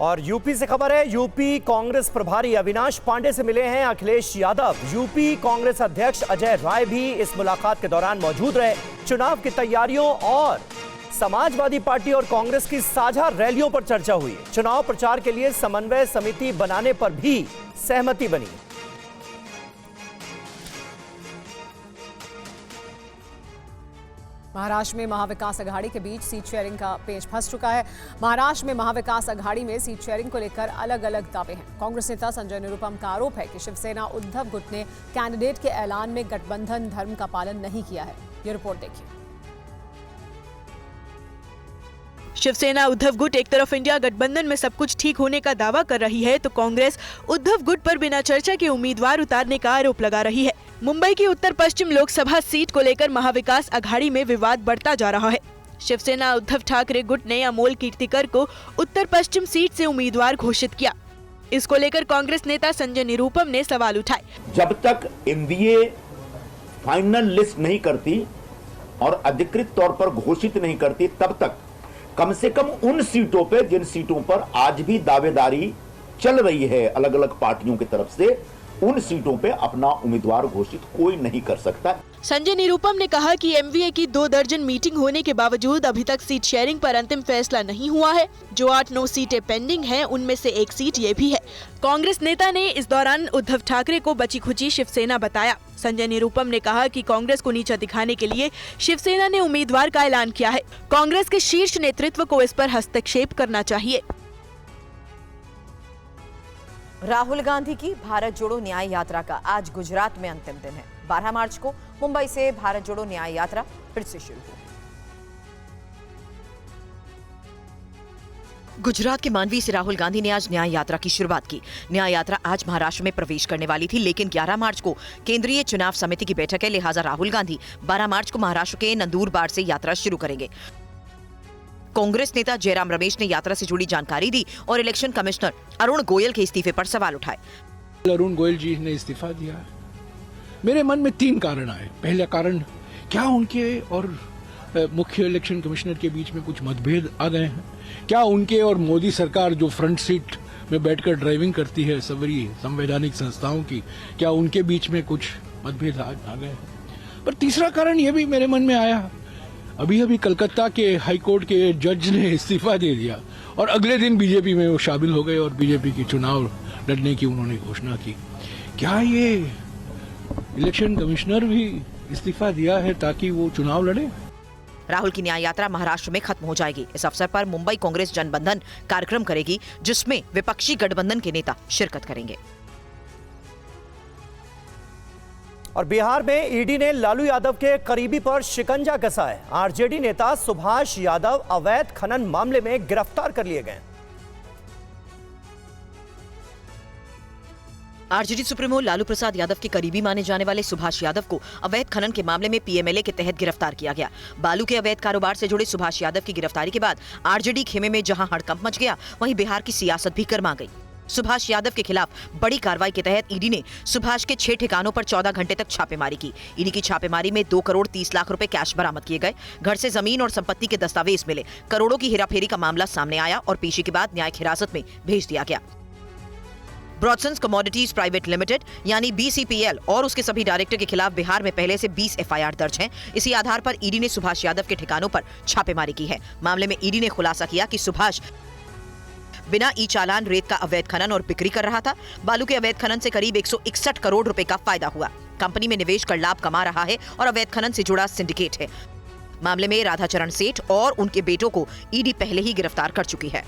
और यूपी से खबर है। यूपी कांग्रेस प्रभारी अविनाश पांडे से मिले हैं अखिलेश यादव। यूपी कांग्रेस अध्यक्ष अजय राय भी इस मुलाकात के दौरान मौजूद रहे। चुनाव की तैयारियों और समाजवादी पार्टी और कांग्रेस की साझा रैलियों पर चर्चा हुई। चुनाव प्रचार के लिए समन्वय समिति बनाने पर भी सहमति बनी। महाराष्ट्र में महाविकास अघाड़ी के बीच सीट शेयरिंग का पेच फंस चुका है। महाराष्ट्र में महाविकास अघाड़ी में सीट शेयरिंग को लेकर अलग अलग दावे हैं। कांग्रेस नेता संजय निरुपम का आरोप है कि शिवसेना उद्धव गुट ने कैंडिडेट के ऐलान में गठबंधन धर्म का पालन नहीं किया है। ये रिपोर्ट देखिए। शिवसेना उद्धव गुट एक तरफ इंडिया गठबंधन में सब कुछ ठीक होने का दावा कर रही है, तो कांग्रेस उद्धव गुट पर बिना चर्चा के उम्मीदवार उतारने का आरोप लगा रही है। मुंबई की उत्तर पश्चिम लोकसभा सीट को लेकर महाविकास अघाड़ी में विवाद बढ़ता जा रहा है। शिवसेना उद्धव ठाकरे गुट ने अमोल कीर्तिकर को उत्तर पश्चिम सीट से उम्मीदवार घोषित किया। इसको लेकर कांग्रेस नेता संजय निरुपम ने सवाल उठाए। जब तक एनडीए फाइनल लिस्ट नहीं करती और अधिकृत तौर पर घोषित नहीं करती, तब तक कम से कम उन सीटों पे, जिन सीटों पर आज भी दावेदारी चल रही है अलग अलग पार्टियों की तरफ से, उन सीटों पे अपना उम्मीदवार घोषित कोई नहीं कर सकता। संजय निरुपम ने कहा कि एमवीए की 2 दर्जन मीटिंग होने के बावजूद अभी तक सीट शेयरिंग पर अंतिम फैसला नहीं हुआ है। जो 8-9 सीटें पेंडिंग हैं, उनमें से एक सीट ये भी है। कांग्रेस नेता ने इस दौरान उद्धव ठाकरे को बची खुची शिवसेना बताया। संजय निरुपम ने कहा कि कांग्रेस को नीचा दिखाने के लिए शिवसेना ने उम्मीदवार का ऐलान किया है। कांग्रेस के शीर्ष नेतृत्व को इस पर हस्तक्षेप करना चाहिए। राहुल गांधी की भारत जोड़ो न्याय यात्रा का आज गुजरात में अंतिम दिन है। 12 मार्च को मुंबई से भारत जोड़ो न्याय यात्रा फिर से शुरू हुई। गुजरात के मांडवी से राहुल गांधी ने आज न्याय यात्रा की शुरुआत की। न्याय यात्रा आज महाराष्ट्र में प्रवेश करने वाली थी, लेकिन 11 मार्च को केंद्रीय चुनाव समिति की बैठक है, लिहाजा राहुल गांधी 12 मार्च को महाराष्ट्र के नंदुरबार से यात्रा शुरू करेंगे। कांग्रेस नेता जयराम रमेश ने यात्रा से जुड़ी जानकारी दी और इलेक्शन कमिश्नर अरुण गोयल के इस्तीफे पर सवाल उठाए। अरुण गोयल जी ने इस्तीफा दिया। मेरे मन में 3 कारण आए। पहला कारण, क्या उनके और मुख्य इलेक्शन कमिश्नर के बीच में कुछ मतभेद आ गए हैं? क्या उनके और मोदी सरकार जो फ्रंट सीट में बैठकर ड्राइविंग करती है सभी संवैधानिक संस्थाओं की, क्या उनके बीच में कुछ मतभेद आ गए हैं? पर तीसरा कारण यह भी मेरे मन में आया, अभी कलकत्ता के हाई कोर्ट के जज ने इस्तीफा दे दिया और अगले दिन बीजेपी में वो शामिल हो गए और बीजेपी की चुनाव लड़ने की उन्होंने घोषणा की। क्या ये इलेक्शन कमिश्नर भी इस्तीफा दिया है ताकि वो चुनाव लड़े? राहुल की न्याय यात्रा महाराष्ट्र में खत्म हो जाएगी। इस अवसर पर मुंबई कांग्रेस जनबंधन कार्यक्रम करेगी, जिसमें विपक्षी गठबंधन के नेता शिरकत करेंगे। और बिहार में ईडी ने लालू यादव के करीबी पर शिकंजा कसा है। आरजेडी नेता सुभाष यादव अवैध खनन मामले में गिरफ्तार कर लिए गए। आरजेडी सुप्रीमो लालू प्रसाद यादव के करीबी माने जाने वाले सुभाष यादव को अवैध खनन के मामले में पीएमएलए के तहत गिरफ्तार किया गया। बालू के अवैध कारोबार से जुड़े सुभाष यादव की गिरफ्तारी के बाद आरजेडी खेमे में जहां हड़कंप मच गया, वहीं बिहार की सियासत भी गर्मा गई। सुभाष यादव के खिलाफ बड़ी कार्रवाई के तहत ईडी ने सुभाष के 6 ठिकानों पर 14 घंटे तक छापेमारी की। ईडी की छापेमारी में 2 करोड़ 30 लाख रुपए कैश बरामद किए गए। घर से जमीन और संपत्ति के दस्तावेज मिले। करोड़ों की हेराफेरी का मामला सामने आया और पेशी के बाद न्यायिक हिरासत में भेज दिया गया। ब्रॉडसन्स कमोडिटीज प्राइवेट लिमिटेड यानी बीसीपीएल और उसके सभी डायरेक्टर के खिलाफ बिहार में पहले से 20 एफआईआर दर्ज हैं। इसी आधार पर ईडी ने सुभाष यादव के ठिकानों पर छापेमारी की है। मामले में ईडी ने खुलासा किया कि सुभाष बिना ई चालान रेत का अवैध खनन और बिक्री कर रहा था। बालू के अवैध खनन से करीब 161 करोड़ रुपए का फायदा हुआ। कंपनी में निवेश कर लाभ कमा रहा है और अवैध खनन से जुड़ा सिंडिकेट है। मामले में राधाचरण सेठ और उनके बेटों को ईडी पहले ही गिरफ्तार कर चुकी है।